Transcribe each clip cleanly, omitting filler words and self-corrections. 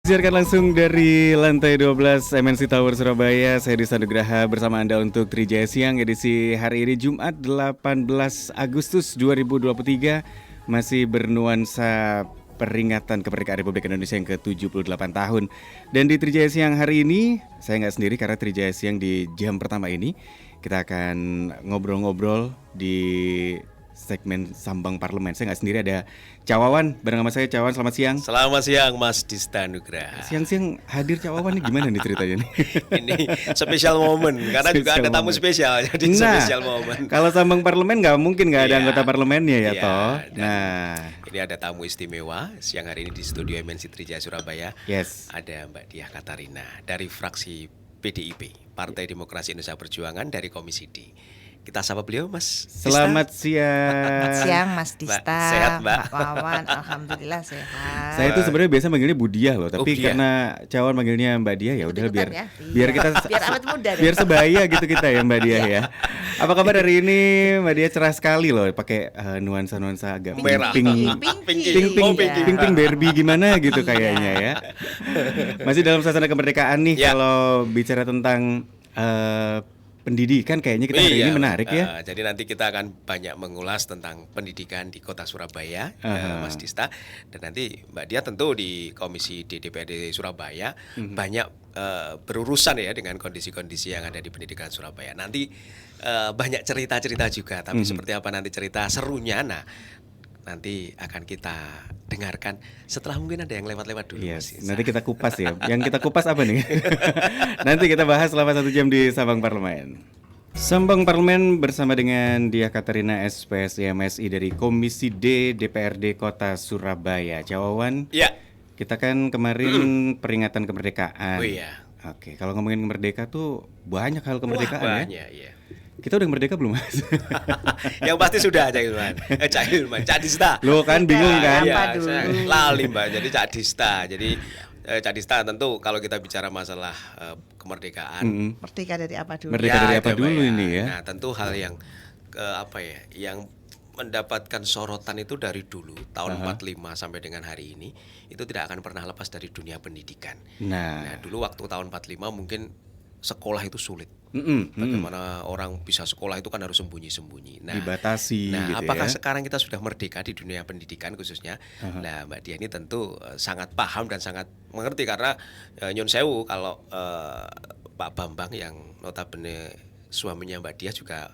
Siarkan langsung dari lantai 12 MNC Tower Surabaya. Saya Dista Nugraha bersama Anda untuk Trijaya Siang edisi hari ini Jumat 18 Agustus 2023. Masih bernuansa peringatan kemerdekaan Republik Indonesia yang ke-78 tahun. Dan di Trijaya Siang hari ini saya nggak sendiri karena Trijaya Siang di jam pertama ini kita akan ngobrol-ngobrol di segmen Sambang Parlemen. Saya nggak sendiri, ada Cawawan bareng sama saya. Cawawan, selamat siang. Selamat siang Mas Dista Nugraha. Siang-siang hadir Cawawan nih, gimana nih ceritanya nih? Ini spesial momen karena juga ada tamu spesial, jadi spesial momen. Kalau Sambang Parlemen nggak mungkin nggak ada Iya. anggota parlemennya ya Iya, toh. dan Nah, ini ada tamu istimewa siang hari ini di studio MNC Trijaya Surabaya. yes. Ada Mbak Diah Katarina dari fraksi PDIP, Partai Demokrasi Indonesia Perjuangan dari Komisi D. Kita sapa beliau, Mas Dista. Selamat siang. Siang Mas Dista, Mbak, sehat, Mbak? Pak Wawan, alhamdulillah sehat. Saya itu sebenarnya biasa manggilnya Bu Diah loh, tapi Diah. karena Cawan manggilnya Mbak Diah ya udah biar Ikut-ikutan ya. biar kita Biar awet muda deh. biar sebaya gitu kita ya Mbak Diah ya. Apa kabar hari ini Mbak Diah? Cerah sekali loh, pakai nuansa-nuansa agak Merah. pink Pinky. pink Oh, pinky. Barbie gimana gitu kayaknya ya. Masih dalam suasana kemerdekaan nih. Ya. Kalau bicara tentang pendidikan kayaknya kita hari ini menarik ya. Jadi nanti kita akan banyak mengulas tentang pendidikan di Kota Surabaya, Mas Dista. Dan nanti Mbak Dia tentu di Komisi DPRD Surabaya banyak berurusan ya dengan kondisi-kondisi yang ada di pendidikan Surabaya. Nanti banyak cerita-cerita juga, tapi seperti apa nanti cerita serunya, nah nanti akan kita dengarkan setelah mungkin ada yang lewat-lewat dulu. Mas Yes, Dista. nanti kita kupas ya. Yang kita kupas apa nih? Nanti kita bahas selama 1 jam di Sambang Parlemen. Sambang Parlemen bersama dengan Diah Katarina SPSI MSI dari Komisi D DPRD Kota Surabaya. Cawawan, Ya. kita kan kemarin peringatan kemerdekaan. Oh iya. Oke, kalau ngomongin merdeka tuh banyak hal kemerdekaan Wah, ya. banyak, ya. Kita udah merdeka belum Mas? Yang pasti sudah Cak Ilman. Cak Ilman, Cak Dista. Lo kan bingung kan? Apa Iya, dulu? saya lali Mbak. Jadi Cak Dista. Jadi Cak Dista tentu kalau kita bicara masalah kemerdekaan. Merdeka dari apa dulu? Merdeka dari apa itu, dulu Mbak, ini ya? Nah, tentu hal yang yang mendapatkan sorotan itu dari dulu tahun 45 sampai dengan hari ini itu tidak akan pernah lepas dari dunia pendidikan. Nah, dulu waktu tahun 45 mungkin sekolah itu sulit. Bagaimana orang bisa sekolah itu kan harus sembunyi-sembunyi. Nah, Dibatasi gitu apakah ya. sekarang kita sudah merdeka di dunia pendidikan khususnya? Nah, Mbak Dia ini tentu sangat paham dan sangat mengerti karena nyun sewu kalau Pak Bambang yang notabene suaminya Mbak Dia juga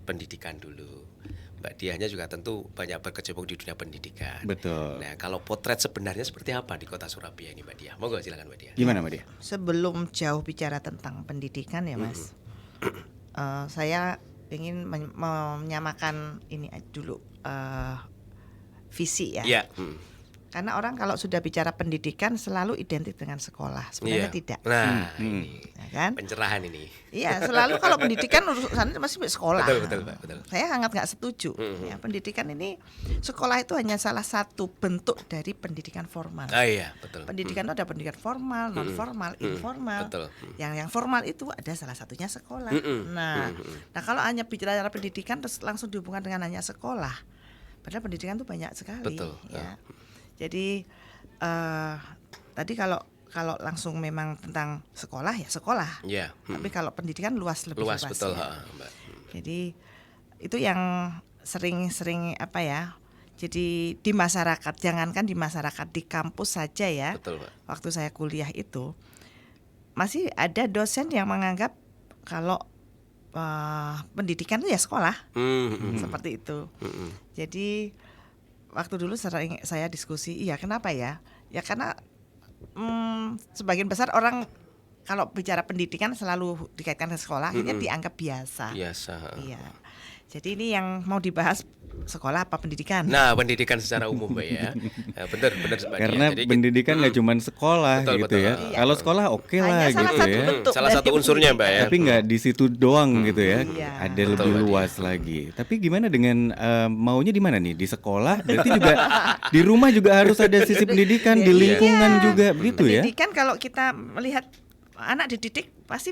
pendidikan dulu. Mbak Diahnya juga tentu banyak berkecimpung di dunia pendidikan. Betul. Nah, kalau potret sebenarnya seperti apa di Kota Surabaya ini, Mbak Dia? Monggo silakan Mbak Dia. Gimana Mbak Diah? Sebelum jauh bicara tentang pendidikan ya Mas, saya ingin menyamakan ini dulu visi ya. Iya. Karena orang kalau sudah bicara pendidikan selalu identik dengan sekolah, sebenarnya Iya. tidak. Nah, ini Ya kan? pencerahan ini. Iya, selalu kalau pendidikan urusannya masih sekolah. Betul, Pak, betul. Saya sangat nggak setuju. Ya, pendidikan ini sekolah itu hanya salah satu bentuk dari pendidikan formal. Ah iya, betul. Pendidikan itu ada pendidikan formal, non formal, informal. Betul. Yang formal itu ada salah satunya sekolah. Nah, kalau hanya bicara pendidikan terus langsung dihubungkan dengan hanya sekolah. Padahal pendidikan itu banyak sekali. Betul. Ya. Jadi tadi kalau langsung memang tentang sekolah ya sekolah. Iya. Tapi kalau pendidikan lebih Luas luas betul, ya. Mbak. Jadi itu yang sering apa ya? Jadi di masyarakat, jangankan di masyarakat, di kampus saja ya. Betul, Pak. Waktu saya kuliah itu masih ada dosen yang menganggap kalau pendidikan itu ya sekolah, seperti itu. Jadi waktu dulu sering saya diskusi, iya kenapa ya? Ya karena sebagian besar orang kalau bicara pendidikan selalu dikaitkan ke sekolah, akhirnya dianggap biasa. Biasa. Iya. Jadi ini yang mau dibahas sekolah apa pendidikan? Nah, pendidikan secara umum, Mbak ya. Benar Mbak Dia. Karena Jadi pendidikan nggak cuma sekolah Betul, gitu betul. ya. Iya. Kalau sekolah oke lah Hanya salah gitu satu ya. bentuk salah dari satu unsurnya, Mbak ya. Tapi nggak di situ doang gitu ya. Iya. Ada Betul, lebih Mbak Diah. luas lagi. Tapi gimana dengan maunya di mana nih? Di sekolah? Berarti juga di rumah juga harus ada sisi pendidikan, di Iya. lingkungan juga begitu ya. Pendidikan kalau kita melihat anak dididik pasti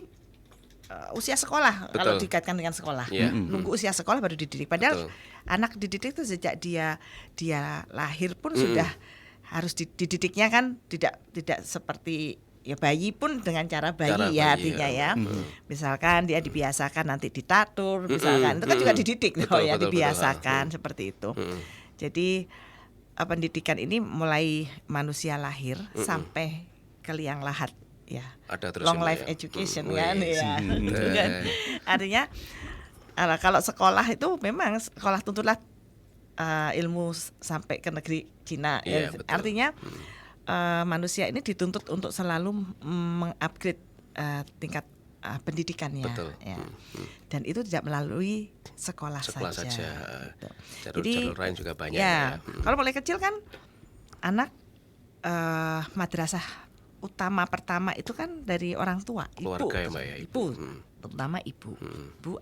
usia sekolah kalau Betul. dikaitkan dengan sekolah. Iya. Nunggu usia sekolah baru dididik. Padahal Betul. anak dididik itu sejak dia lahir pun sudah harus dididiknya kan tidak seperti ya bayi pun dengan cara bayi Cara ya bayi, artinya ya. ya. Misalkan dia dibiasakan nanti ditatur, misalkan itu kan juga dididik loh Betul, ya, betul, dibiasakan seperti itu. Jadi pendidikan ini mulai manusia lahir sampai ke liang lahat ya. Ada terus Long ya, Mbak, life ya? education Wih, kan ya. Gitu kan. Artinya kalau sekolah itu memang sekolah tuntulah ilmu sampai ke negeri Cina Iya, ya. betul. Artinya manusia ini dituntut untuk selalu mengupgrade tingkat pendidikannya Betul. ya. Dan itu tidak melalui sekolah Sekolah saja. saja. Gitu. Jalur-jalur lain juga banyak ya. ya. Kalau mulai kecil kan anak madrasah utama pertama itu kan dari orang tua, Keluarga ya, Mbak, ya, ibu, terutama ibu,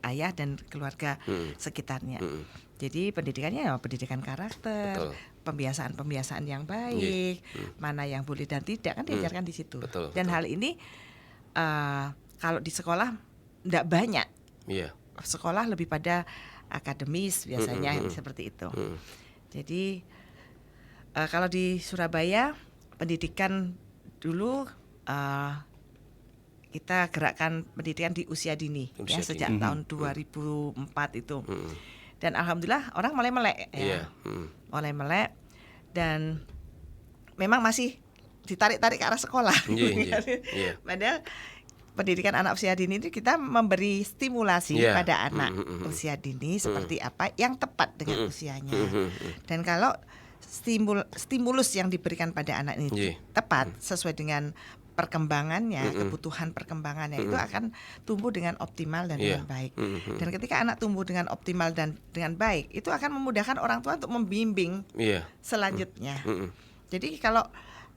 ayah dan keluarga sekitarnya. Jadi pendidikannya ya pendidikan karakter, Betul. pembiasaan yang baik, mana yang boleh dan tidak kan diajarkan di situ. Betul, Dan betul. hal ini kalau di sekolah tidak banyak. Iya. Sekolah lebih pada akademis biasanya seperti itu. Jadi kalau di Surabaya pendidikan dulu kita gerakkan pendidikan di usia dini Usia ya sejak dini. tahun 2004 itu. Dan alhamdulillah orang mulai melek ya. Iya. Mulai melek dan memang masih ditarik-tarik ke arah sekolah. Iya. Iya. Padahal pendidikan anak usia dini itu kita memberi stimulasi Iya. pada anak usia dini seperti apa yang tepat dengan usianya. Dan kalau stimulus yang diberikan pada anak ini Iya. tepat sesuai dengan perkembangannya, kebutuhan perkembangannya itu akan tumbuh dengan optimal dan dengan baik. Dan ketika anak tumbuh dengan optimal dan dengan baik, itu akan memudahkan orang tua untuk membimbing Iya. selanjutnya. Jadi kalau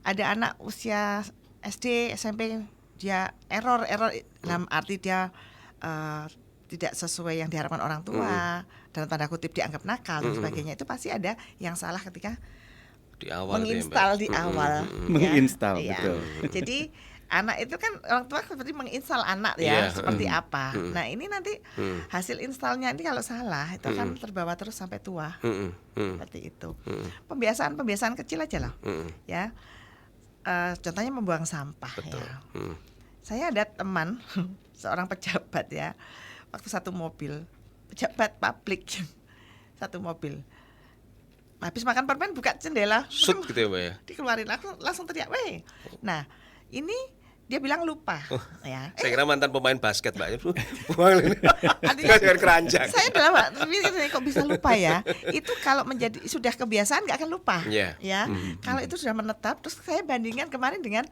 ada anak usia SD, SMP dia error dalam arti dia tidak sesuai yang diharapkan orang tua, dalam tanda kutip dianggap nakal dan sebagainya, itu pasti ada yang salah ketika Di awal menginstal itu ya, Mbak. di awal. Menginstal, Iya. betul. Jadi anak itu kan orang tua seperti menginstal anak Iya. ya, seperti apa. Nah ini nanti hasil instalnya ini kalau salah itu akan terbawa terus sampai tua. Seperti itu. Pembiasaan kecil aja lah. Ya. Contohnya membuang sampah Betul. ya. Saya ada teman seorang pejabat ya, waktu satu mobil, pejabat publik satu mobil. Habis makan permen buka jendela, Sut gitu ya, Mbak ya. dikeluarin, aku langsung teriak, weh. Nah ini dia bilang lupa ya. Saya kira mantan pemain basket, Mbak. Buang ini. Dengan keranjang. Saya dalam kok bisa lupa ya. Itu kalau menjadi sudah kebiasaan nggak akan lupa. Iya. Ya. Kalau itu sudah menetap, terus saya bandingkan kemarin dengan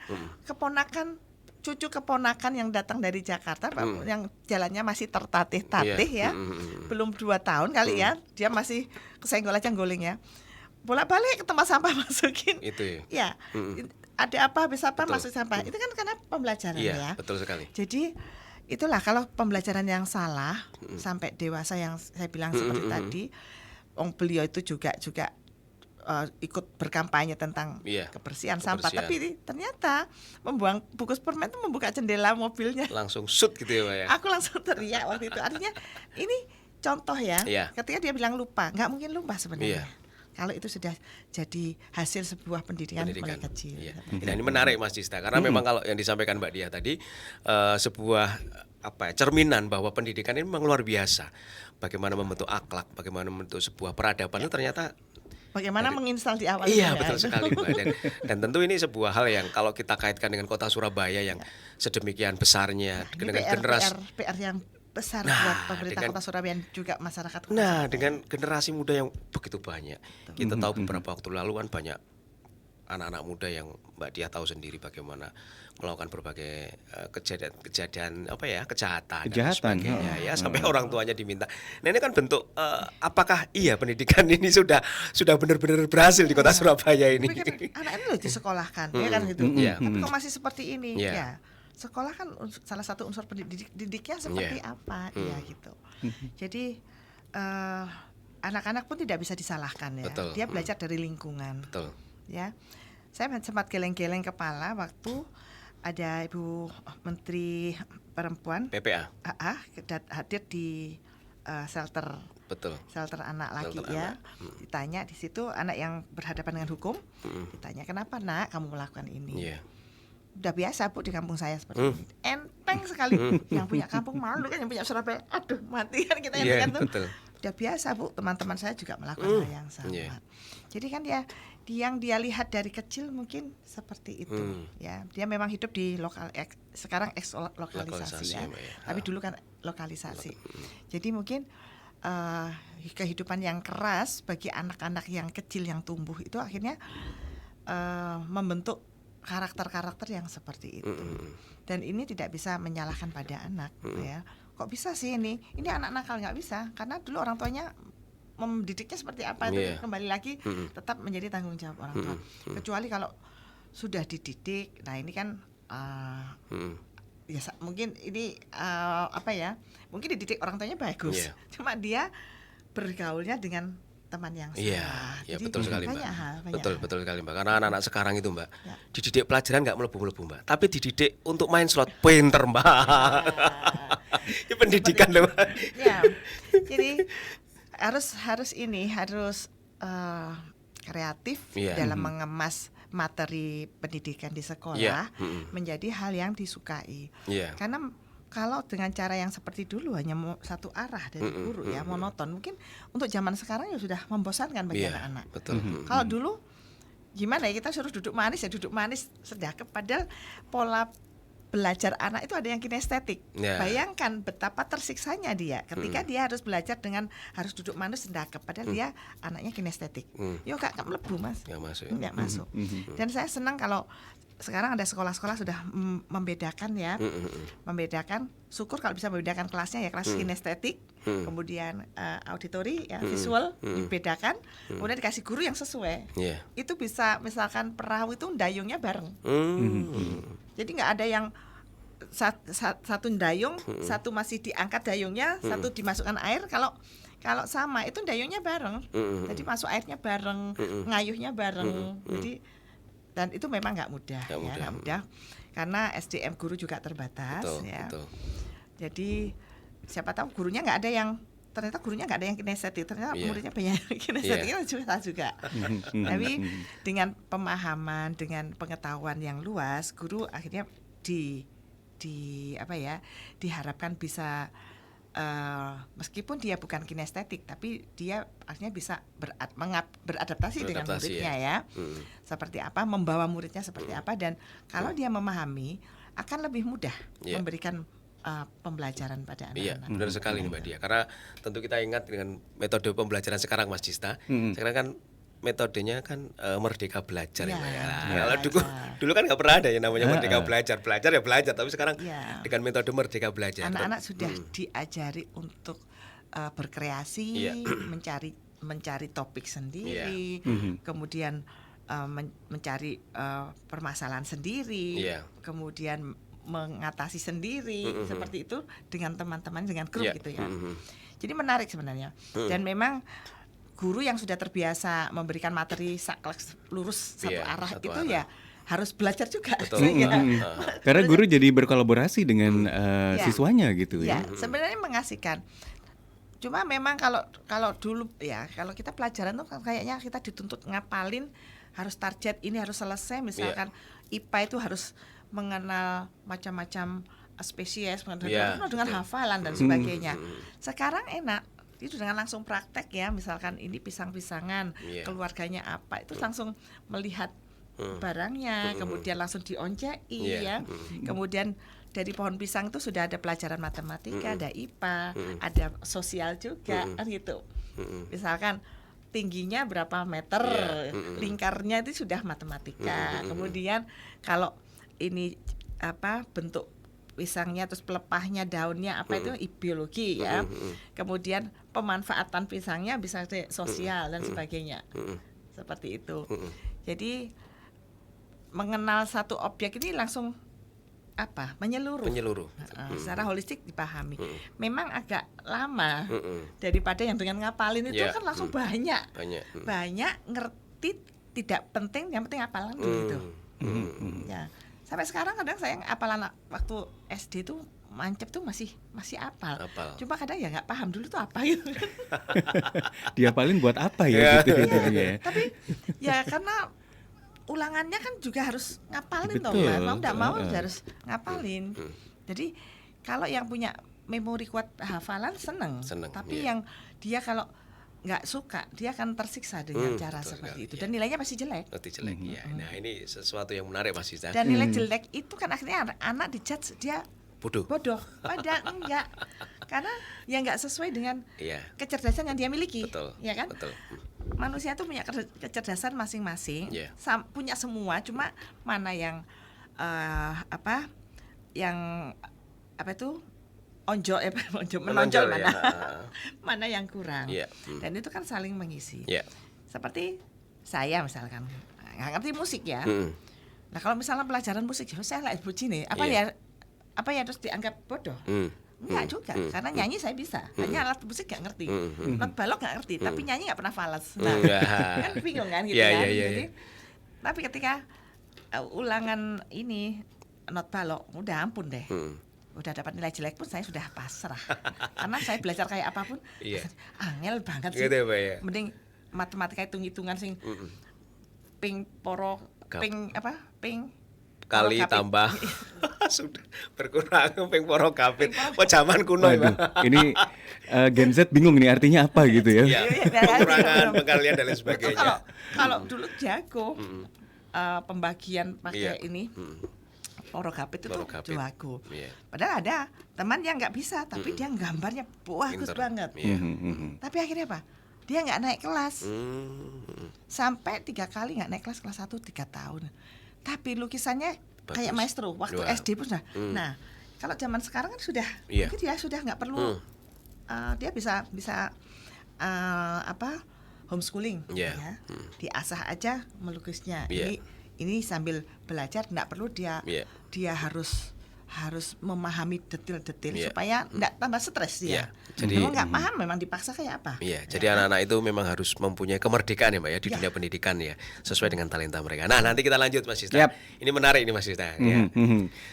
cucu keponakan yang datang dari Jakarta, Pak, yang jalannya masih tertatih-tatih ya. Belum 2 tahun kali ya. Dia masih kesenggol aja goleng ya. Bolak-balik ke tempat sampah masukin. Itu ya. Ya. Ada apa habis apa Betul. masuk sampah. Itu kan karena pembelajaran Iya, ya. betul sekali. Jadi itulah kalau pembelajaran yang salah sampai dewasa yang saya bilang seperti tadi, beliau itu juga ikut berkampanye tentang Iya, kebersihan sampah, kebersihan. tapi ternyata membuang bungkus permen itu membuka jendela mobilnya. Langsung sut gitu ya, Mbak ya. Aku langsung teriak waktu itu. Artinya ini contoh ya. Iya. Ketika dia bilang lupa, nggak mungkin lupa sebenarnya. Iya. Kalau itu sudah jadi hasil sebuah pendidikan mulai kecil. Iya. Nah, ini menarik Mas Dista karena memang kalau yang disampaikan Mbak Dia tadi sebuah cerminan bahwa pendidikan ini memang luar biasa. Bagaimana membentuk akhlak, bagaimana membentuk sebuah peradaban itu ternyata Bagaimana menginstal di awal. iya, itu ya. betul sekali, Mbak. Dan tentu ini sebuah hal yang kalau kita kaitkan dengan kota Surabaya yang sedemikian besarnya Ini dengan PR generasi yang besar Nah, buat pemerintah dengan- Kota Surabaya dan juga masyarakat Kota Nah, Surabaya. dengan generasi muda yang begitu banyak, kita tahu beberapa waktu lalu kan banyak anak-anak muda yang Mbak Dia tahu sendiri bagaimana melakukan berbagai kejadian kejahatan dan sebagainya ya sampai orang tuanya diminta. Nah ini kan bentuk apakah iya pendidikan ini sudah benar-benar berhasil di kota Surabaya ini? Tapi kan anak ini loh disekolahkan, ya kan gitu. Iya. Tapi kok masih seperti ini? Iya. Ya, sekolah kan salah satu unsur didiknya seperti apa, ya gitu. Jadi anak-anak pun tidak bisa disalahkan ya. Betul. Dia belajar dari lingkungan. Betul. Ya, saya sempat geleng-geleng kepala waktu ada Ibu Menteri Perempuan PPA. hadir di shelter Betul. shelter anak lagi Shelter ya. anak. Ditanya di situ anak yang berhadapan dengan hukum, ditanya kenapa nak kamu melakukan ini? Iya. Udah biasa Bu di kampung saya seperti ini. Enteng sekali. Yang punya kampung malu kan, yang punya Surabaya. Aduh, mati kan kita yang Iya, kan tuh. betul. Udah biasa Bu, teman-teman saya juga melakukan hal yang sama. Iya. Jadi kan ya yang dia lihat dari kecil mungkin seperti itu ya. Dia memang hidup di sekarang lokalisasi ya. Mbak, ya. Tapi dulu kan lokalisasi. Jadi mungkin kehidupan yang keras bagi anak-anak yang kecil yang tumbuh itu akhirnya membentuk karakter-karakter yang seperti itu. Dan ini tidak bisa menyalahkan pada anak ya. Kok bisa sih ini anak nakal? Nggak bisa, karena dulu orang tuanya mendidiknya seperti apa itu kembali lagi tetap menjadi tanggung jawab orang tua. Kecuali kalau sudah dididik, nah ini kan ya mungkin ini mungkin dididik orang tuanya bagus, cuma dia bergaulnya dengan teman yang salah. Iya, Jadi betul sekali, Mbak. banyak hal. Betul sekali, Mbak. Karena anak-anak sekarang itu, Mbak, Ya. dididik pelajaran nggak melebu-melebu, Mbak. Tapi dididik untuk main slot, pinter, Mbak. Ini pendidikan loh, Mbak. Ya, jadi harus kreatif dalam mengemas materi pendidikan di sekolah menjadi hal yang disukai. Karena kalau dengan cara yang seperti dulu hanya satu arah dari guru ya, monoton, mungkin untuk zaman sekarang ya sudah membosankan bagi anak-anak. Betul. Kalau dulu gimana ya, kita suruh duduk manis sedekap, padahal pola belajar anak itu ada yang kinestetik. Bayangkan betapa tersiksanya dia ketika dia harus belajar dengan harus duduk manis sedekap, padahal dia anaknya kinestetik. Yo gak melebu Mas. Nggak masuk. Dan saya senang kalau sekarang ada sekolah-sekolah sudah membedakan ya, membedakan. Syukur kalau bisa membedakan kelasnya ya, kelas kinestetik, kemudian auditori ya, visual dibedakan, kemudian dikasih guru yang sesuai. Itu bisa misalkan perahu itu dayungnya bareng. Jadi nggak ada yang satu dayung, satu masih diangkat dayungnya, satu dimasukkan air. Kalau sama itu dayungnya bareng, jadi masuk airnya bareng, ngayuhnya bareng. Jadi dan itu memang nggak mudah, karena SDM guru juga terbatas. Betul. Jadi siapa tahu gurunya nggak ada yang kinestetik, ternyata muridnya banyak kinestetik, itu juga. Tapi dengan pemahaman, dengan pengetahuan yang luas, guru akhirnya diharapkan bisa meskipun dia bukan kinestetik, tapi dia akhirnya bisa beradaptasi dengan muridnya ya. Seperti apa, membawa muridnya seperti apa, dan kalau dia memahami akan lebih mudah memberikan pembelajaran pada anak-anak. Iya, benar sekali nih Mbak Dia. Karena tentu kita ingat dengan metode pembelajaran sekarang Mas Dista. Sekarang kan metodenya kan merdeka belajar ya, Mbak ya. Kalau dulu kan nggak pernah ada yang namanya merdeka belajar ya belajar, tapi sekarang dengan metode merdeka belajar. Anak-anak sudah diajari untuk berkreasi, mencari topik sendiri, kemudian mencari permasalahan sendiri, kemudian mengatasi sendiri, seperti itu dengan teman-teman, dengan grup gitu ya. Jadi menarik sebenarnya. Dan memang guru yang sudah terbiasa memberikan materi lurus satu arah itu ya harus belajar juga. Karena guru jadi berkolaborasi dengan siswanya gitu ya. Sebenarnya mengasihkan. Cuma memang kalau dulu ya, kalau kita pelajaran tuh kayaknya kita dituntut ngapalin, harus target ini harus selesai. Misalkan IPA itu harus mengenal macam-macam spesies dengan hafalan dan sebagainya. Sekarang enak. Itu dengan langsung praktek ya, misalkan ini pisang-pisangan, keluarganya apa, itu langsung melihat barangnya, kemudian langsung dioncei ya. Kemudian dari pohon pisang itu sudah ada pelajaran matematika, ada IPA, ada sosial juga kan gitu. Misalkan tingginya berapa meter, lingkarnya itu sudah matematika. Kemudian kalau ini bentuk pisangnya, terus pelepahnya, daunnya apa itu biologi ya. Kemudian pemanfaatan pisangnya bisa sosial dan sebagainya. Seperti itu. Jadi mengenal satu objek ini langsung menyeluruh. Secara holistik dipahami. Memang agak lama daripada yang dengan ngapalin itu kan langsung banyak ngerti, tidak penting, yang penting hafalan gitu. Ya. Sampai sekarang kadang saya hafalan waktu SD itu mancep tuh masih apal. Apal. Cuma kadang ya nggak paham dulu tuh apa gitu. Dia paling buat apa ya gitu ya. Tapi ya karena ulangannya kan juga harus ngapalin toh, Betul. Mbak. Mau nggak mau harus ngapalin. Jadi kalau yang punya memori kuat hafalan seneng. Tapi yang dia kalau nggak suka, dia akan tersiksa dengan cara seperti itu. Dan nilainya pasti jelek. Jelek ya. Nah, ini sesuatu yang menarik Mas Dista. Dan nilai jelek itu kan akhirnya anak dijudge dia bodoh. Padahal enggak. Karena ya enggak sesuai dengan kecerdasan yang dia miliki. Betul. Ya kan? Betul. Manusia tuh punya kecerdasan masing-masing. Punya semua, cuma mana yang menonjol mana. Mana yang kurang. Dan itu kan saling mengisi. Seperti saya misalkan nggak ngerti musik ya. Nah kalau misalnya pelajaran musik, saya lah begini, apa ya terus dianggap bodoh? Enggak juga, karena nyanyi saya bisa, hanya alat musik nggak ngerti, not balok nggak ngerti, tapi nyanyi nggak pernah falas. Nah kan bingung kan gitu kan. Jadi, tapi ketika ulangan ini not balok, udah ampun deh. Udah dapat nilai jelek pun saya sudah pasrah. Karena saya belajar kayak apapun, angel banget sih. Gitu, ya? Mending matematika hitung-hitungan sing ping kali tambah sudah berkurang ping poro kapit. Zaman kuno ya. Ini Gen Z bingung nih artinya apa gitu ya. Pengurangan, pengkalian dan lain sebagainya. Kalau dulu jago pembagian pakai ini. Poro kapit itu jago. Padahal ada teman yang nggak bisa, tapi dia gambarnya bagus banget. Tapi akhirnya apa? Dia nggak naik kelas. Sampai 3 kali nggak naik kelas 1 3 tahun. Tapi lukisannya bagus. Kayak maestro. Waktu SD pun sudah. Nah, kalau zaman sekarang kan sudah, mungkin dia sudah nggak perlu. Dia bisa homeschooling. Ya. Diasah aja melukisnya. Ini sambil belajar, nggak perlu dia harus memahami detail-detail supaya nggak tambah stres dia. Jadi kalau nggak paham memang dipaksa kayak apa? Jadi anak-anak itu memang harus mempunyai kemerdekaan ya Mbak ya di dunia pendidikan ya, sesuai dengan talenta mereka. Nah nanti kita lanjut Mas Dista. Ini menarik ini Mas Dista.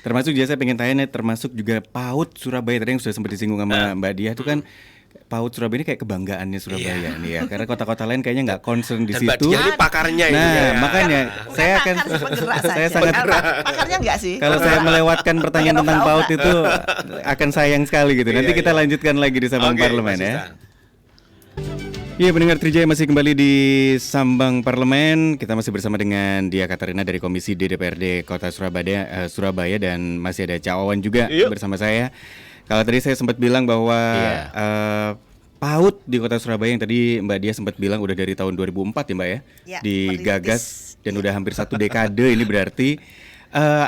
Termasuk juga saya pengen tanya nih, termasuk juga PAUD Surabaya tadi yang sudah sempat disinggung sama Mbak Dia itu kan. PAUD Surabaya ini kayak kebanggaannya Surabaya nih ya, karena kota-kota lain kayaknya nggak concern di situ. Jadi pakarnya ini ya. Makanya saya akan sangat pakarnya nggak sih. Kalau saya melewatkan pertanyaan tentang PAUD itu akan sayang sekali gitu. Nanti kita lanjutkan lagi di Sambang Parlemen ya. Iya, pendengar Trijaya masih kembali di Sambang Parlemen. Kita masih bersama dengan Dia Katarina dari Komisi DPRD Kota Surabaya dan masih ada Cak Wawan juga bersama saya. Kalau tadi saya sempat bilang bahwa PAUD di Kota Surabaya yang tadi Mbak Dia sempat bilang udah dari tahun 2004 ya Mbak ya, digagas dan udah hampir 1 dekade ini berarti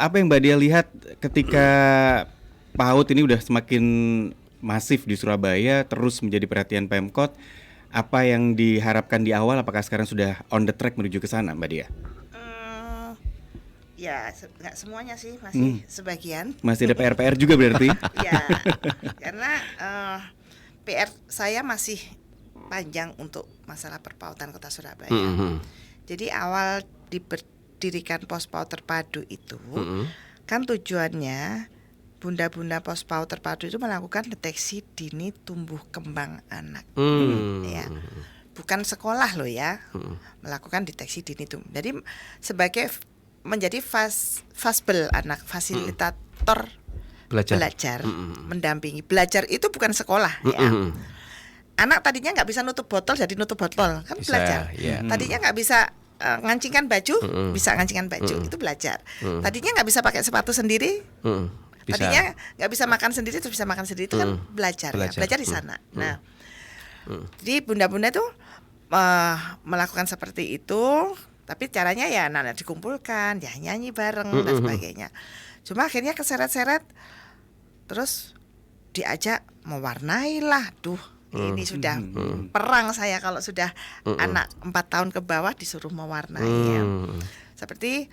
apa yang Mbak Dia lihat ketika PAUD ini udah semakin masif di Surabaya, terus menjadi perhatian Pemkot, apa yang diharapkan di awal, apakah sekarang sudah on the track menuju ke sana Mbak Dia? Ya, nggak semuanya sih, masih sebagian. Masih ada PR juga berarti? Ya, karena PR saya masih panjang untuk masalah perpautan Kota Surabaya. Jadi awal diberdirikan pos PAUD terpadu itu, kan tujuannya bunda-bunda pos PAUD terpadu itu melakukan deteksi dini tumbuh kembang anak. Ya. Bukan sekolah loh ya, melakukan deteksi dini tumbuh. Jadi sebagai menjadi fasbel anak, fasilitator belajar. Mendampingi. Belajar itu bukan sekolah ya. Anak tadinya nggak bisa nutup botol, jadi nutup botol, kan bisa, belajar. Tadinya nggak bisa ngancingkan baju, bisa ngancingkan baju, itu belajar. Tadinya nggak bisa pakai sepatu sendiri, tadinya nggak bisa makan sendiri, terus bisa makan sendiri, itu kan belajar. Ya. Belajar di sana. Nah, jadi bunda-bunda itu melakukan seperti itu. Tapi caranya ya anak-anak dikumpulkan, ya nyanyi bareng dan sebagainya. Cuma akhirnya keseret-seret, terus diajak mewarnai lah. Ini sudah perang saya kalau sudah anak 4 tahun ke bawah disuruh mewarnai. Ya. Seperti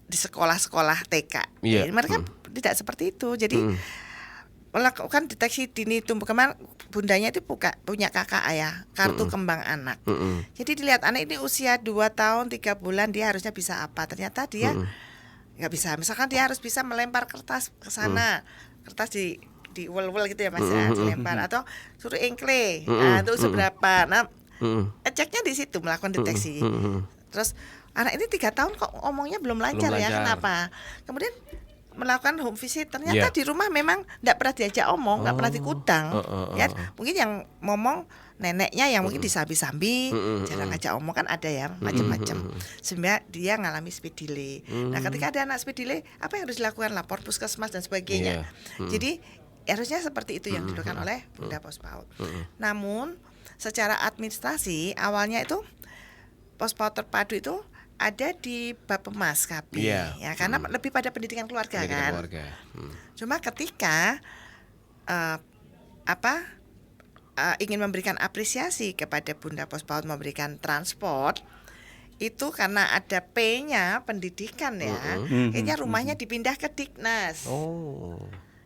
di sekolah-sekolah TK. Jadi mereka tidak seperti itu. Jadi melakukan deteksi dini tumbuh kembang, bundanya itu punya kakak ayah kartu kembang anak. Jadi dilihat anak ini usia 2 tahun 3 bulan dia harusnya bisa apa. Ternyata dia nggak bisa. Misalkan dia harus bisa melempar kertas ke sana, kertas di wel-wel gitu ya Mas ya, dilempar atau suruh engkle, itu seberapa. Nah, ceknya di situ melakukan deteksi. Terus anak ini 3 tahun kok ngomongnya belum lancar ya, kenapa? Kemudian melakukan home visit, ternyata di rumah memang nggak pernah diajak omong, nggak pernah dikutang, ya mungkin yang ngomong neneknya yang mungkin disambi-sambi, jarang ngajak omong kan ada ya macam-macam, sehingga dia ngalami speed delay. Nah ketika ada anak speed delay, apa yang harus dilakukan? Lapor puskesmas dan sebagainya. Jadi harusnya seperti itu yang dilakukan oleh Bunda Pospaut. Namun secara administrasi awalnya itu Pospaut terpadu itu ada di Bappemas KB, ya karena lebih pada pendidikan keluarga kan. Cuma ketika ingin memberikan apresiasi kepada Bunda Pospaut memberikan transport, itu karena ada P-nya pendidikan ya, kayaknya rumahnya dipindah ke Diknas.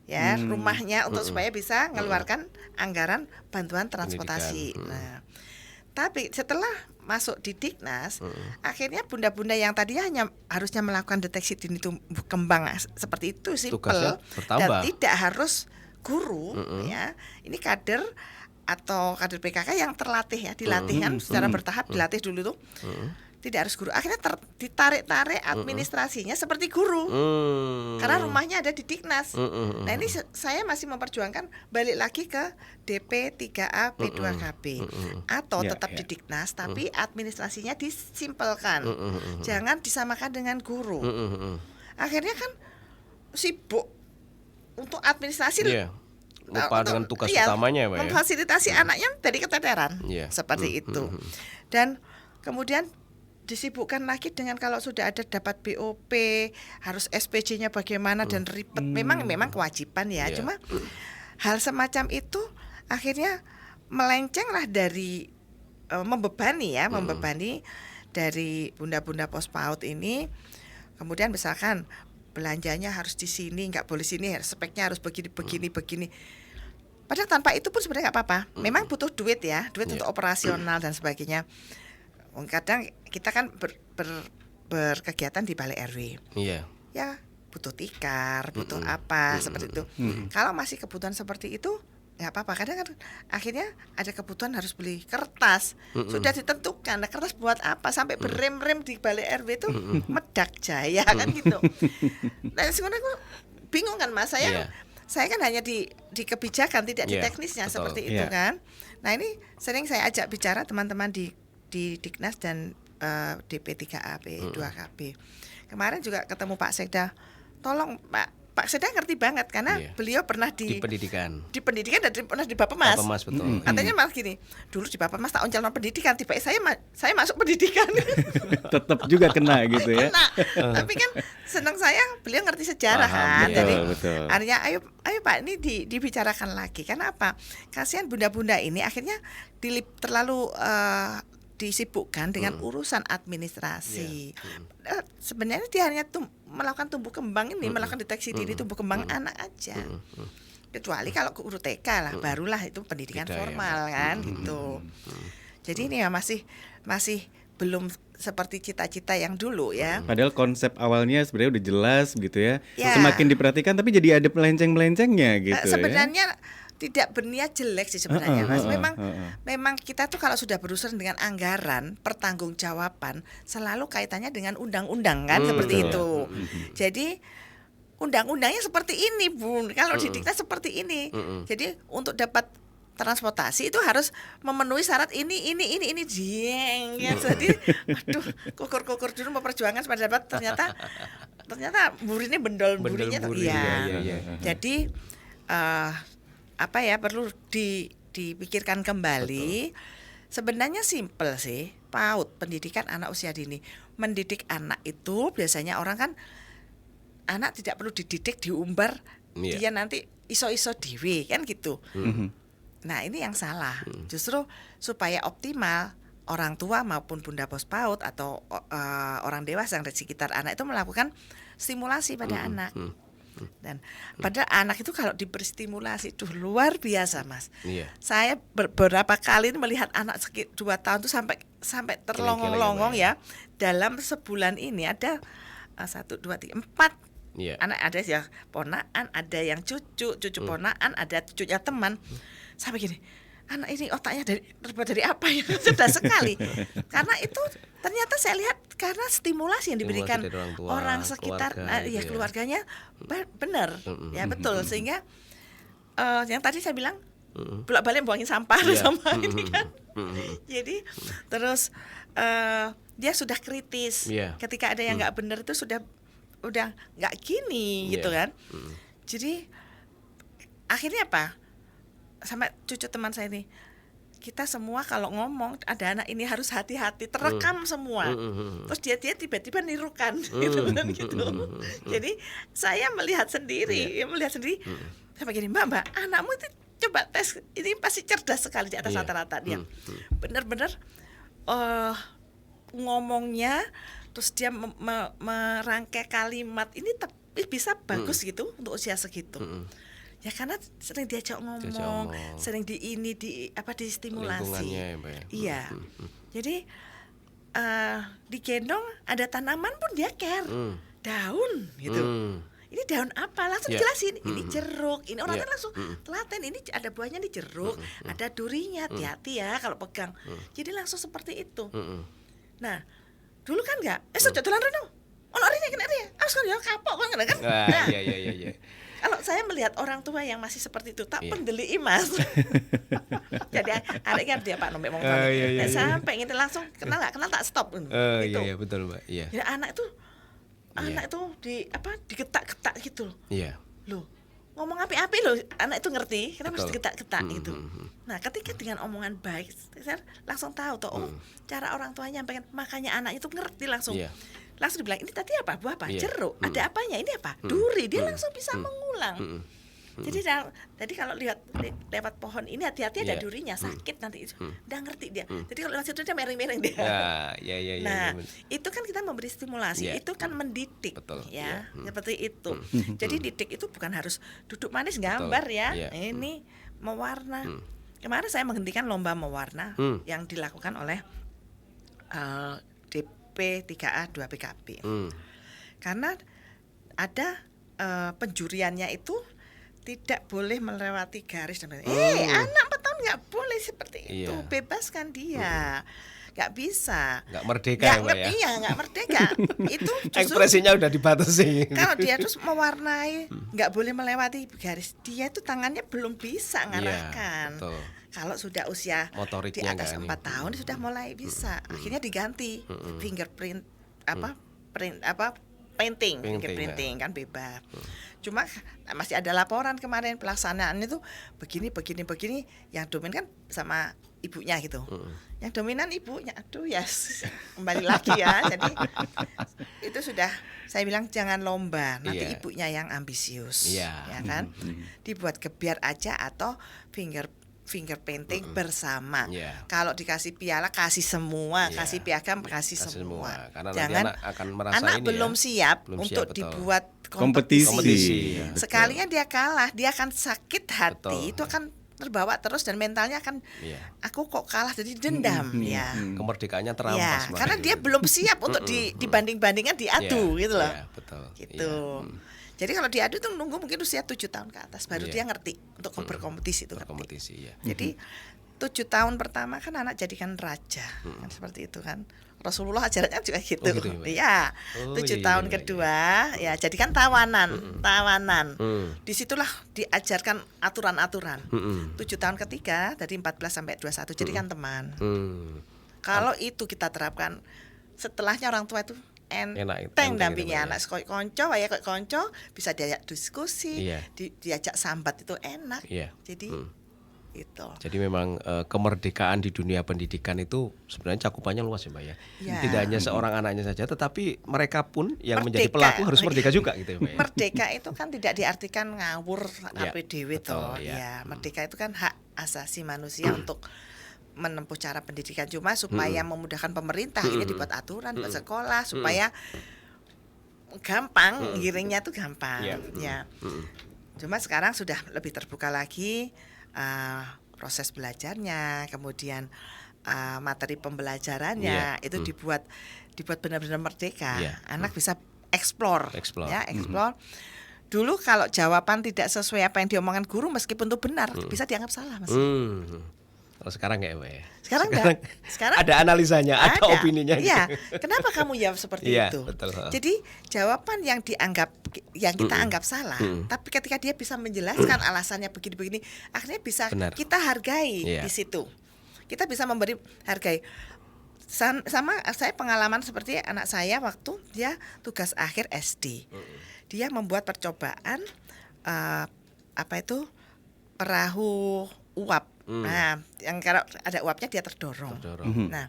Ya rumahnya untuk supaya bisa mengeluarkan anggaran bantuan transportasi. Nah, tapi setelah masuk di Diknas, akhirnya bunda-bunda yang tadinya hanya harusnya melakukan deteksi dini tumbuh kembang seperti itu simpel dan tidak harus guru, ya. Ini kader atau kader PKK yang terlatih ya, dilatih kan secara bertahap, dilatih dulu tuh. Tidak harus guru. Akhirnya ditarik-tarik administrasinya seperti guru. Karena rumahnya ada di Diknas. Nah, ini saya masih memperjuangkan balik lagi ke DP 3A P2KB atau tetap di Diknas tapi administrasinya disimpelkan. Jangan disamakan dengan guru. Akhirnya kan sibuk untuk administrasi lupa dengan tugas utamanya ya, Pak, memfasilitasi anaknya dari keteteran. Seperti itu. Dan kemudian disibukkan lagi dengan kalau sudah ada dapat BOP harus SPJ-nya bagaimana dan ribet. Memang kewajiban ya. Cuma hal semacam itu akhirnya melencenglah dari membebani dari bunda-bunda Pospaut ini. Kemudian misalkan belanjanya harus di sini, nggak boleh sini, speknya harus begini. Padahal tanpa itu pun sebenarnya nggak apa-apa. Memang butuh duit ya, duit untuk operasional dan sebagainya. Kadang kita kan berkegiatan di balai RW, ya butuh tikar, butuh apa seperti itu. Kalau masih kebutuhan seperti itu nggak apa-apa. Kadang kan akhirnya ada kebutuhan harus beli kertas, sudah ditentukan. Nah, kertas buat apa? Sampai berem-rem di balai RW itu Medak Jaya kan gitu. Nah sebenarnya aku bingung kan Mas, saya kan hanya di kebijakan, tidak di teknisnya seperti itu kan. Nah ini sering saya ajak bicara teman-teman di Diknas dan DP 3A P2KB. Kemarin juga ketemu Pak Sekda. Tolong Pak Sekda ngerti banget karena beliau pernah di pendidikan dan pernah di Bappemas. Betul. Katanya malah gini, dulu di Bappemas tak oncal pendidikan, tiba saya masuk pendidikan. Tetap juga kena gitu ya. Tapi kan senang saya beliau ngerti sejarah kan. Jadi artinya ayo Pak ini dibicarakan lagi. Karena apa? Kasihan bunda-bunda ini akhirnya terlalu disibukkan dengan urusan administrasi. Sebenarnya dia hanya melakukan tumbuh kembang ini, melakukan deteksi dini tumbuh kembang anak aja. Kecuali kalau guru TK lah, barulah itu pendidikan formal kan gitu. Jadi ini ya masih belum seperti cita-cita yang dulu ya. Padahal konsep awalnya sebenarnya udah jelas gitu ya. Semakin diperhatikan tapi jadi ada melenceng-melencengnya gitu. Sebenarnya tidak berniat jelek sih sebenarnya Mas. Memang kita tuh kalau sudah berurusan dengan anggaran, pertanggungjawaban selalu kaitannya dengan undang-undang kan seperti itu. Jadi undang-undangnya seperti ini Bun. Kalau di Diknas seperti ini. Jadi untuk dapat transportasi itu harus memenuhi syarat ini jeng ya. Jadi aduh kukur dulu memperjuangkan supaya dapat ternyata burinnya bendol-burinya Jadi perlu dipikirkan kembali. Sebenarnya simpel sih, PAUD pendidikan anak usia dini. Mendidik anak itu biasanya orang kan anak tidak perlu dididik diumbar dia nanti iso-iso dewe kan gitu. Nah ini yang salah. Justru supaya optimal orang tua maupun Bunda Pospaut atau orang dewasa yang ada di sekitar anak itu melakukan stimulasi pada anak. Dan padahal anak itu kalau diberstimulasi itu luar biasa Mas. Saya beberapa kali melihat anak 2 tahun itu sampai terlongong-longong ya. Dalam sebulan ini ada 1, 2, 3, 4 Iya. anak, ada ya ponakan, ada yang cucu ponakan, ada cucunya teman. Sampai gini, anak ini otaknya terbuat dari apa ya? Sudah sekali. Karena itu ternyata saya lihat karena stimulasi yang diberikan Stimulasi dari orang tua, orang sekitar, keluarga, gitu ya. keluarganya benar, ya betul. Sehingga yang tadi saya bilang bolak-balik buangin sampah sama ini kan. Jadi terus dia sudah kritis. Ketika ada yang nggak benar itu udah nggak gini gitu kan. Jadi akhirnya apa? Sama cucu teman saya ini, kita semua kalau ngomong ada anak ini harus hati-hati, terekam semua. Terus dia tiba-tiba nirukan gitu. Jadi saya melihat sendiri, sama gini, Mbak, anakmu itu coba tes, ini pasti cerdas sekali di atas rata-rata dia. Benar-benar ngomongnya, terus dia merangkai kalimat ini bisa bagus gitu untuk usia segitu. Ya karena sering diajak ngomong, sering distimulasi. Ya, iya. Jadi digendong ada tanaman pun dia care. Daun gitu. Ini daun apa? Langsung jelasin. Ini jeruk. Ini orang kan langsung telaten. Ini ada buahnya di jeruk, ada durinya. Hati-hati ya kalau pegang. Jadi langsung seperti itu. Nah, dulu kan enggak. Sudah dolan reno. Ono rene kena rene. Awas kan ya kapok kan. Nah, iya. Kalau saya melihat orang tua yang masih seperti itu, tak pendeli Mas. Jadi adiknya dia Pak nombek motor. Sampai ngene langsung kenal nggak kenal tak stop. Gitu. Iya betul Mbak. Iya. Ya anak itu digetak-getak gitu loh. Iya. Loh, ngomong api-api loh, anak itu ngerti, kenapa harus digetak-getak gitu. Nah, ketika dengan omongan baik, saya langsung tahu tuh, cara orang tuanya nyampaikan, makanya anak itu ngerti langsung. Langsung dibilang, ini tadi apa? Buah apa? Jeruk. Ada apanya? Ini apa? Duri. Dia langsung bisa mengulang. Jadi kalau lewat pohon ini hati-hati ada durinya, sakit nanti itu. Udah ngerti dia. Jadi kalau lewat situ dia mereng-mereng dia. Nah, itu kan kita memberi stimulasi, itu kan mendidik. Betul. Ya, seperti itu. Jadi didik itu bukan harus duduk manis gambar ya. Ini mewarna. Kemarin saya menghentikan lomba mewarna yang dilakukan oleh P3A 2 PKP. Karena ada penjuriannya itu tidak boleh melewati garis dan anak 4 tahun nggak boleh seperti itu. Bebaskan dia. Nggak bisa. Nggak merdeka ya, Mbak ya. Iya, nggak merdeka. Itu justru ekspresinya udah dibatasi. Kalau dia terus mewarnai, nggak boleh melewati garis. Dia itu tangannya belum bisa ngarahkan. Betul. Kalau sudah usia motoriknya di atas 4 tahun dia sudah mulai bisa. Akhirnya diganti fingerprint painting kan bebas. Cuma masih ada laporan kemarin pelaksanaan itu begini yang dominan kan sama ibunya gitu. Yang dominan ibunya. Aduh ya kembali lagi ya. Jadi itu sudah saya bilang jangan lomba, nanti ibunya yang ambisius. Ya kan? Dibuat gebiar aja atau finger painting bersama. Kalau dikasih piala kasih semua, kasih piagam kasih semua. Karena jangan nanti akan merasa anak ini belum siap untuk betul. dibuat kompetisi. Sekalinya dia kalah, dia akan sakit hati, itu akan terbawa terus dan mentalnya akan aku kok kalah jadi dendam ya. Kemerdekaannya terampas. Karena dia belum siap untuk dibanding-bandingkan diadu gitu loh. Betul. Gitu. Jadi kalau diadu itu nunggu mungkin usia 7 tahun ke atas baru dia ngerti untuk berkompetisi itu. Jadi 7 tahun pertama kan anak jadikan raja kan seperti itu kan. Rasulullah ajarannya juga gitu. Iya. 7 tahun kedua ya jadikan tawanan. Disitulah diajarkan aturan-aturan. 7 tahun ketiga dari 14 sampai 21 jadikan teman. Kalau itu kita terapkan setelahnya orang tua itu enteng dampingi anak kok konco bisa diajak diskusi, diajak sambat itu enak. Jadi itu. Jadi memang kemerdekaan di dunia pendidikan itu sebenarnya cakupannya luas ya Mbak ya. Tidak hanya seorang anaknya saja, tetapi mereka pun yang menjadi pelaku harus merdeka juga gitu ya Mbak ya. Merdeka itu kan tidak diartikan ngawur sampai dewe toh. Merdeka itu kan hak asasi manusia untuk menempuh cara pendidikan, cuma supaya memudahkan pemerintah ini dibuat aturan buat sekolah supaya gampang ngiringnya tuh gampang ya. Cuma sekarang sudah lebih terbuka lagi proses belajarnya, kemudian materi pembelajarannya itu dibuat benar-benar merdeka. Anak bisa explore. Ya, explore. Dulu kalau jawaban tidak sesuai apa yang diomongkan guru meskipun itu benar, bisa dianggap salah, Mas. Kalau sekarang nggak ya, Mbak ya? Sekarang enggak. Sekarang ada analisanya, ada opininya. Iya. Kenapa kamu jawab seperti Iya, itu? betul. Jadi jawaban yang kita anggap salah, tapi ketika dia bisa menjelaskan alasannya begini-begini, akhirnya bisa kita hargai di situ. Kita bisa memberi hargai. Sama saya pengalaman seperti anak saya waktu dia tugas akhir SD. Dia membuat percobaan perahu uap. Nah, yang kalau ada uapnya dia terdorong. Nah,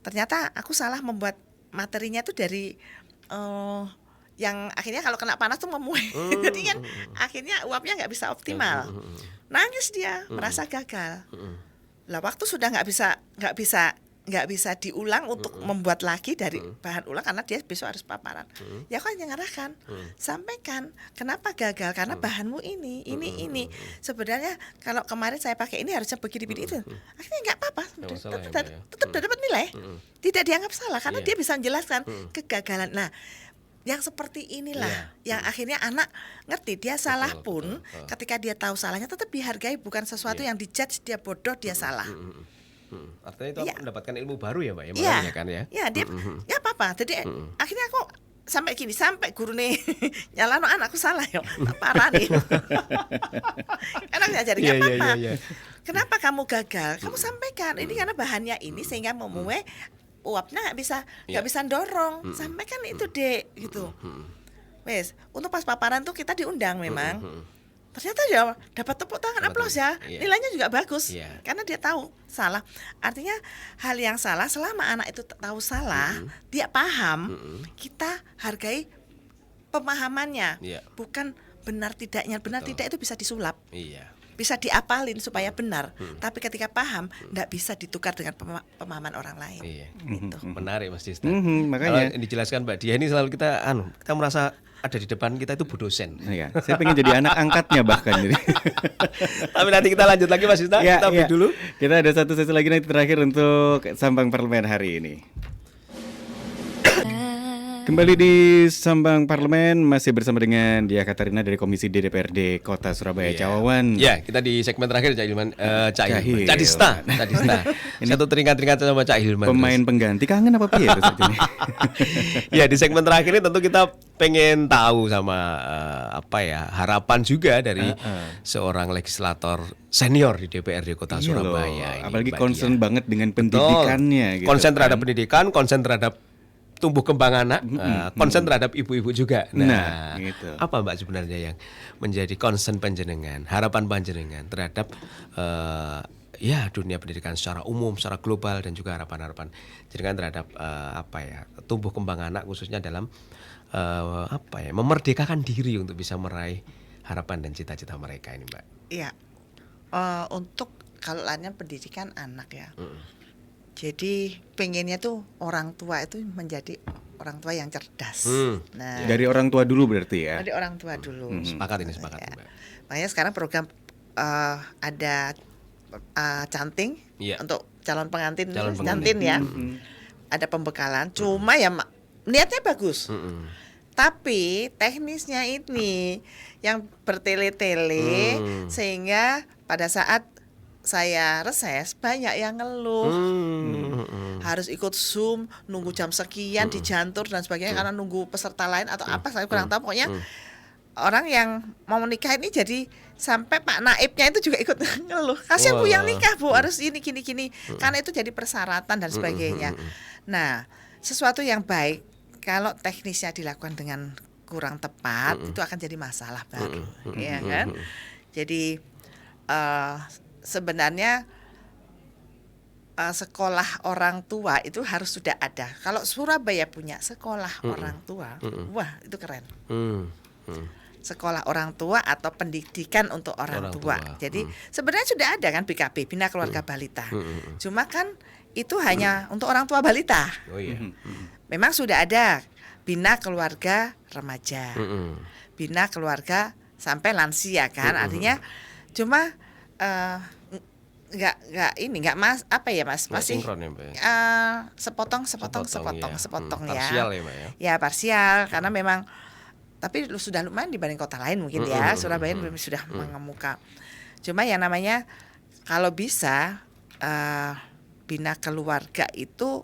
ternyata aku salah membuat materinya itu dari yang akhirnya kalau kena panas tuh memuai. Jadi kan akhirnya uapnya nggak bisa optimal. Nangis dia, merasa gagal. Lah waktu sudah nggak bisa diulang untuk membuat lagi dari bahan ulang karena dia besok harus paparan. Ya kan yang ngarahkan, sampaikan kenapa gagal karena bahanmu ini. Sebenarnya kalau kemarin saya pakai ini harusnya begini itu. Akhirnya nggak apa-apa, tetap dapat nilai. Tidak dianggap salah karena dia bisa menjelaskan kegagalan. Nah, yang seperti inilah yang akhirnya anak ngerti dia salah pun ketika dia tahu salahnya tetap dihargai, bukan sesuatu yang dijudge dia bodoh, dia salah. Artinya itu mendapatkan ilmu baru ya, Mbak ya, makanya kan ya. Ya, dia ya apa-apa. Jadi akhirnya aku sampai guru nih nyalano anakku salah ya. Parah nih. Enak jadi enggak apa-apa. Kenapa kamu gagal? Kamu sampaikan ini karena bahannya ini sehingga memuai uapnya nggak bisa dorong. Sampaikan itu, Dek, gitu. Wes, untuk pas paparan tuh kita diundang memang. Ternyata ya dapat tepuk tangan, aplaus ya. Nilainya juga bagus karena dia tahu salah. Artinya hal yang salah selama anak itu tahu salah, dia paham, kita hargai pemahamannya. Bukan benar tidaknya. Benar tidak itu bisa disulap. Bisa diapalin supaya benar. Tapi ketika paham, enggak bisa ditukar dengan pemahaman orang lain. Gitu. Menarik, Mas Dista. Makanya yang dijelaskan Mbak Dia ini selalu kita merasa ada di depan kita itu Bu dosen. Iya, saya pengen jadi anak angkatnya bahkan jadi. Tapi nanti kita lanjut lagi, Mas Dista. Kita break dulu. Kita ada satu sesi lagi nanti terakhir untuk Sambang Parlemen hari ini. Kembali di Sambang Parlemen, masih bersama dengan Dia Katarina dari Komisi DPRD Kota Surabaya Cawawan. Ya, kita di segmen terakhir Cak Dista. Satu teringat-teringat sama Cak Hilman. Pemain pengganti kangen apa piye Ya, di segmen terakhir ini tentu kita pengen tahu sama harapan juga dari seorang legislator senior di DPRD Kota Surabaya. Apalagi concern banget dengan pendidikannya. Gitu, konsen terhadap pendidikan, konsen terhadap tumbuh kembang anak, konsen terhadap ibu-ibu juga. Nah, gitu. Apa Mbak sebenarnya yang menjadi concern panjenengan, harapan panjenengan terhadap dunia pendidikan secara umum, secara global, dan juga harapan-harapan jenengan terhadap tumbuh kembang anak khususnya dalam memerdekakan diri untuk bisa meraih harapan dan cita-cita mereka ini, Mbak. Iya. Untuk kalau lainnya pendidikan anak ya. Jadi pengennya tuh orang tua itu menjadi orang tua yang cerdas. Nah, dari orang tua dulu berarti ya. Dari orang tua dulu. Sepakat ini, Mbak. Makanya sekarang program ada canting untuk calon pengantin ya. Ada pembekalan. Cuma ya niatnya bagus. Tapi teknisnya ini yang bertele-tele sehingga pada saat saya reses banyak yang ngeluh harus ikut Zoom, nunggu jam sekian dijantur dan sebagainya karena nunggu peserta lain atau apa, saya kurang tahu. Pokoknya orang yang mau menikah ini jadi sampai Pak Naibnya itu juga ikut ngeluh, kasihan Bu yang nikah Bu, harus ini gini karena itu jadi persyaratan dan sebagainya. Nah, sesuatu yang baik kalau teknisnya dilakukan dengan kurang tepat itu akan jadi masalah baru, ya kan? Jadi sebenarnya sekolah orang tua itu harus sudah ada. Kalau Surabaya punya sekolah orang tua, wah itu keren. Sekolah orang tua atau pendidikan untuk orang tua. Jadi sebenarnya sudah ada kan BKB, Bina Keluarga Balita. Cuma kan itu hanya untuk orang tua balita. Memang sudah ada Bina Keluarga Remaja, Bina Keluarga sampai lansia kan. Artinya cuma nggak mas apa ya mas, Nggak masih sinkron ya, Mbak, ya? sepotong Parsial ya, Mbak ya. ya parsial karena memang tapi sudah lumayan dibanding kota lain mungkin ya. Surabaya sudah mengemuka. Cuma yang namanya kalau bisa bina keluarga itu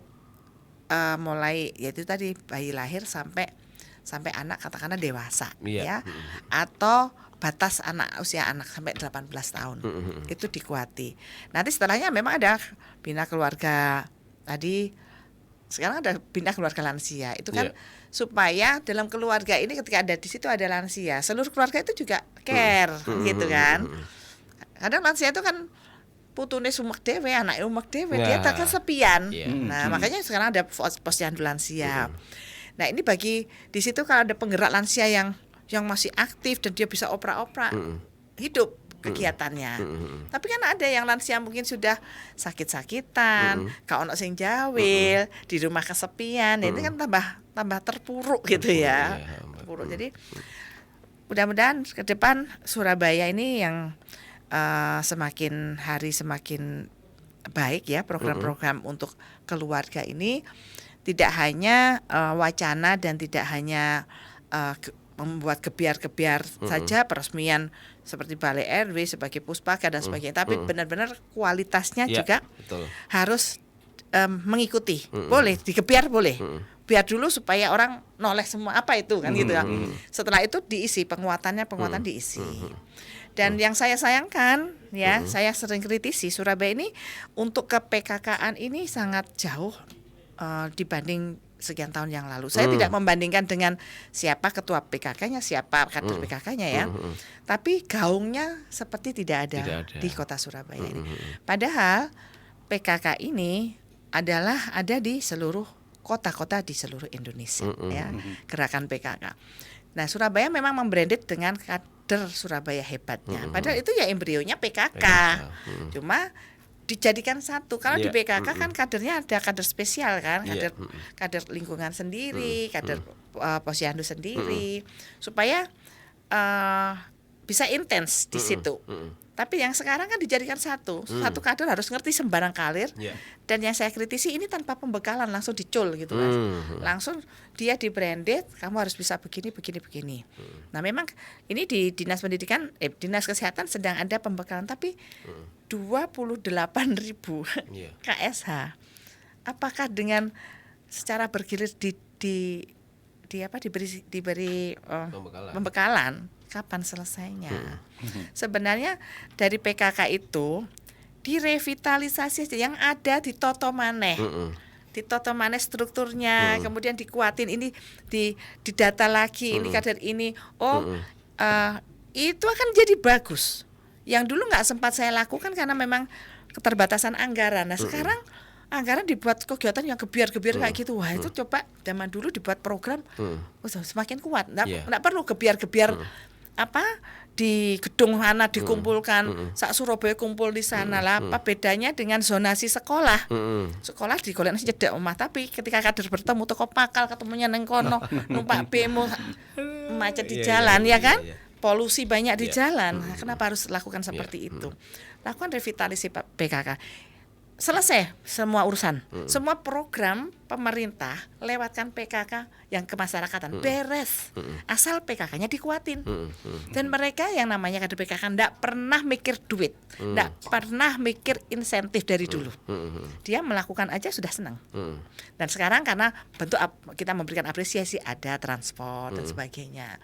mulai yaitu tadi bayi lahir sampai anak katakanlah dewasa ya. Atau batas usia anak sampai 18 tahun. Itu dikuati. Nanti setelahnya memang ada bina keluarga tadi, sekarang ada bina keluarga lansia. Itu kan supaya dalam keluarga ini ketika ada di situ ada lansia, seluruh keluarga itu juga care gitu kan. Kadang lansia itu kan putune sumek dewe, anaknya umek dewe, dia tak kesepian. Nah, makanya sekarang ada posyandu lansia. Nah, ini bagi di situ kalau ada penggerak lansia yang masih aktif dan dia bisa opera-opera hidup kegiatannya. Tapi kan ada yang lansia mungkin sudah sakit-sakitan, gak ono sing jawil, di rumah kesepian. Itu kan tambah terpuruk gitu ya. Terpuruk. Jadi mudah-mudahan ke depan Surabaya ini yang semakin hari semakin baik ya, program-program untuk keluarga ini tidak hanya wacana dan tidak hanya membuat gebiar-gebiar saja peresmian seperti Balai RW sebagai puspaka dan sebagainya, tapi benar-benar kualitasnya juga harus mengikuti. Boleh digebiar boleh. Biar dulu supaya orang noleh semua apa itu kan gitu kan. Setelah itu diisi penguatan diisi. Dan yang saya sayangkan ya, saya sering kritisi Surabaya ini untuk ke PKK-an ini sangat jauh dibanding sekian tahun yang lalu. Saya tidak membandingkan dengan siapa ketua PKK-nya, siapa kader PKK-nya ya. Tapi gaungnya seperti tidak ada di kota Surabaya ini. Padahal PKK ini adalah ada di seluruh kota-kota di seluruh Indonesia ya, gerakan PKK. Nah, Surabaya memang membranded dengan kader Surabaya hebatnya. Padahal itu ya embrionya PKK. Cuma dijadikan satu. Kalau di PKK kan kadernya ada kader spesial kan, kader lingkungan sendiri, kader posyandu sendiri, supaya bisa intens di situ. Tapi yang sekarang kan dijadikan satu kader harus ngerti sembarang kalir. Dan yang saya kritisi ini tanpa pembekalan, langsung dicul gitu kan. Langsung dia di branded, kamu harus bisa begini. Nah, memang ini di Dinas Pendidikan, Dinas Kesehatan sedang ada pembekalan, tapi 28.000 KSH. Apakah dengan secara bergilir diberi pembekalan? Kapan selesainya? Sebenarnya dari PKK itu direvitalisasi aja, yang ada ditoto maneh. Ditoto maneh strukturnya, kemudian dikuatin, ini didata lagi, ini kader ini. Itu akan jadi bagus. Yang dulu nggak sempat saya lakukan karena memang keterbatasan anggaran. Nah, sekarang anggaran dibuat kegiatan yang gebiar-gebiar kayak gitu. Wah, itu coba zaman dulu dibuat program semakin kuat. Nggak perlu gebiar-gebiar di gedung mana dikumpulkan, sak Surabaya kumpul di sana lah. Apa bedanya dengan zonasi sekolah? Sekolah digolek cedek omah, tapi ketika kader bertemu toko pakal ketemunya neng kono, numpak bemo macet di jalan ya kan? Polusi banyak di jalan. Nah, kenapa harus lakukan seperti itu? Lakukan revitalisasi PKK. Selesai semua urusan. Semua program pemerintah lewatkan PKK yang kemasyarakatan beres. Asal PKK-nya dikuatin. Dan mereka yang namanya kader PKK enggak pernah mikir duit, enggak pernah mikir insentif dari dulu. Dia melakukan aja sudah senang. Dan sekarang karena bentuk kita memberikan apresiasi, ada transport dan sebagainya.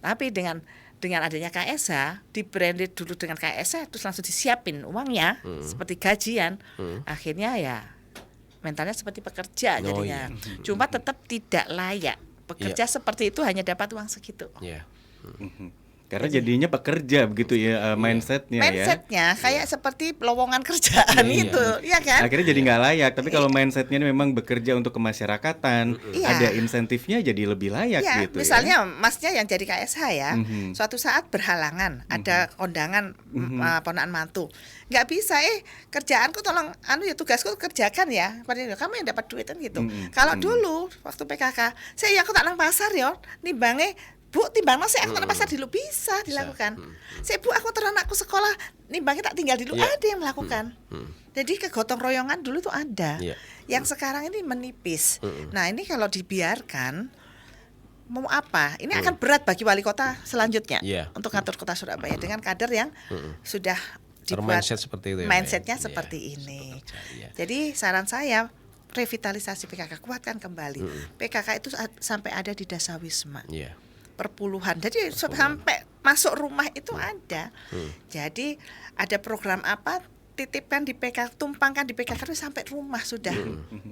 Tapi dengan adanya KSH, di-branded dulu dengan KSH, terus langsung disiapin uangnya seperti gajian, akhirnya ya mentalnya seperti pekerja jadinya. Cuma tetap tidak layak. Pekerja seperti itu hanya dapat uang segitu. Karena jadinya pekerja begitu ya, mindsetnya ya. Mindsetnya kayak seperti lowongan kerjaan itu, ya kan? Akhirnya jadi nggak layak. Tapi kalau mindsetnya memang bekerja untuk kemasyarakatan, ada insentifnya jadi lebih layak gitu. Misalnya masnya yang jadi KSH ya, suatu saat berhalangan, ada kondangan ponakan mantu, nggak bisa kerjaanku tolong tugasku kerjakan ya, kamu yang dapat duit kan gitu. Kalau dulu waktu PKK, aku tak nang pasar ya, nimbange Bu, timbang nasi aku pasar dulu bisa dilakukan. Bu, aku terus anakku sekolah, nimbangnya tak tinggal dulu, ada yang melakukan. Jadi kegotong royongan dulu tuh ada. Yang sekarang ini menipis. Nah, ini kalau dibiarkan mau apa? Ini akan berat bagi wali kota selanjutnya untuk ngatur kota Surabaya dengan kader yang sudah dibuat mindset seperti itu ya, mindsetnya Mbak ya? seperti ini. Iya. Jadi saran saya revitalisasi PKK, kuatkan kembali. PKK itu sampai ada di Dasawisma. Perpuluhan. Jadi sampai masuk rumah itu ada. Jadi ada program apa, titipkan di PKK, tumpangkan di PKK itu sampai rumah sudah.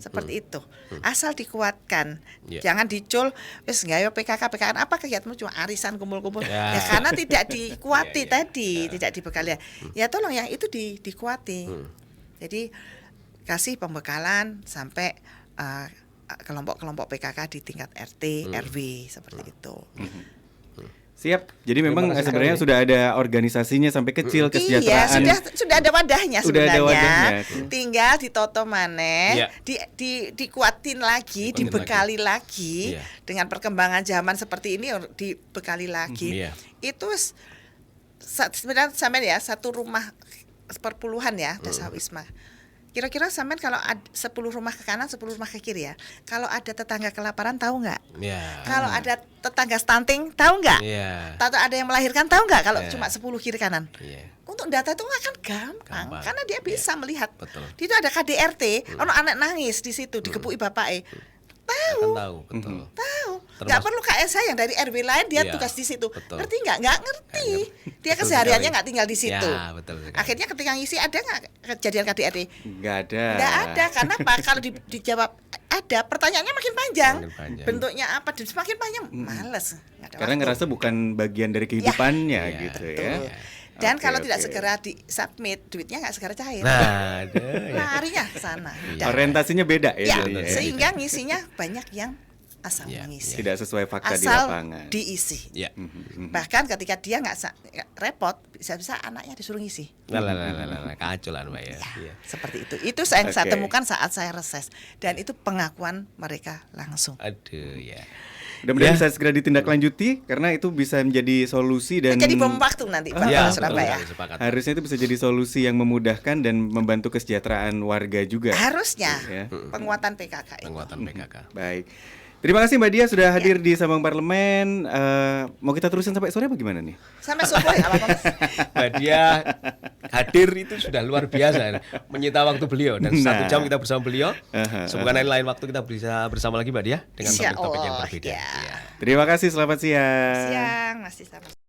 Seperti itu. Asal dikuatkan. Jangan dicul wis nggayo PKK apa kegiatanmu cuma arisan kumpul-kumpul. Ya karena tidak dikuati tadi, tidak dibekali. Ya tolong yang itu dikuati. Jadi kasih pembekalan sampai kelompok-kelompok PKK di tingkat RT, RW seperti itu. Siap. Jadi memang sebenarnya sudah ada organisasinya sampai kecil, kesejahteraan. Iya, sudah ada wadahnya Sudah sebenarnya. ada wadahnya. Tinggal ditoto maneh, dikuatin lagi, dibekali lagi dengan perkembangan zaman seperti ini dibekali lagi. Itu sebenarnya sampai ya satu rumah perpuluhan ya, Dasawisma. Kira-kira sampean kalau 10 rumah ke kanan, 10 rumah ke kiri ya. Kalau ada tetangga kelaparan tahu nggak? Kalau ada tetangga stunting tahu nggak? Atau ada yang melahirkan tahu nggak? Kalau cuma 10 kiri kanan. Untuk data itu akan gampang. Karena dia bisa melihat. Di itu ada KDRT, anak nangis di situ dikepuki bapake. Tahu. Tahu. Nggak perlu KSH yang dari RW lain dia tugas di situ. Ngerti nggak? Nggak ngerti. Dia kesehariannya nggak tinggal di situ. Akhirnya ketika ngisi ada nggak kejadian KDRT? Nggak ada. Nggak ada. Karena apa? Kalau dijawab ada, pertanyaannya makin panjang. Bentuknya apa? Dan semakin panjang, males. Nggak ada Karena waktu. ngerasa bukan bagian dari kehidupannya gitu ya. Dan kalau tidak segera di submit, duitnya nggak segera cair. Nah, larinya ke sana. Orientasinya beda ya. Ya, jadinya. sehingga ngisinya banyak yang asal mengisi. Tidak sesuai fakta di Asal lapangan. diisi. Ya. Bahkan ketika dia nggak repot, bisa-bisa anaknya disuruh ngisi. Kacau lah Mbak ya. Seperti itu. Itu yang saya Oke. temukan saat saya reses. Dan itu pengakuan mereka langsung. Aduh ya. Mudah-mudahan bisa segera ditindaklanjuti karena itu bisa menjadi solusi dan Jadi bom waktu nanti Pak Ya, Surabaya. betul, sepakat. harusnya itu bisa jadi solusi yang memudahkan dan membantu kesejahteraan warga juga. Harusnya Ya. penguatan PKK itu. Penguatan PKK. Baik. Terima kasih Mbak Dia sudah hadir di Sabang Parlemen. Mau kita terusin sampai sore apa gimana nih? Sampai subuh ya apa-apa. Mas. Mbak Dia hadir itu sudah luar biasa, menyita waktu beliau dan 1 jam kita bersama beliau. Semoga lain waktu kita bisa bersama lagi Mbak Dia dengan Insya topik-topik yang Allah, berbeda. ya. Iya. Terima kasih, selamat siang. Siang masih sama.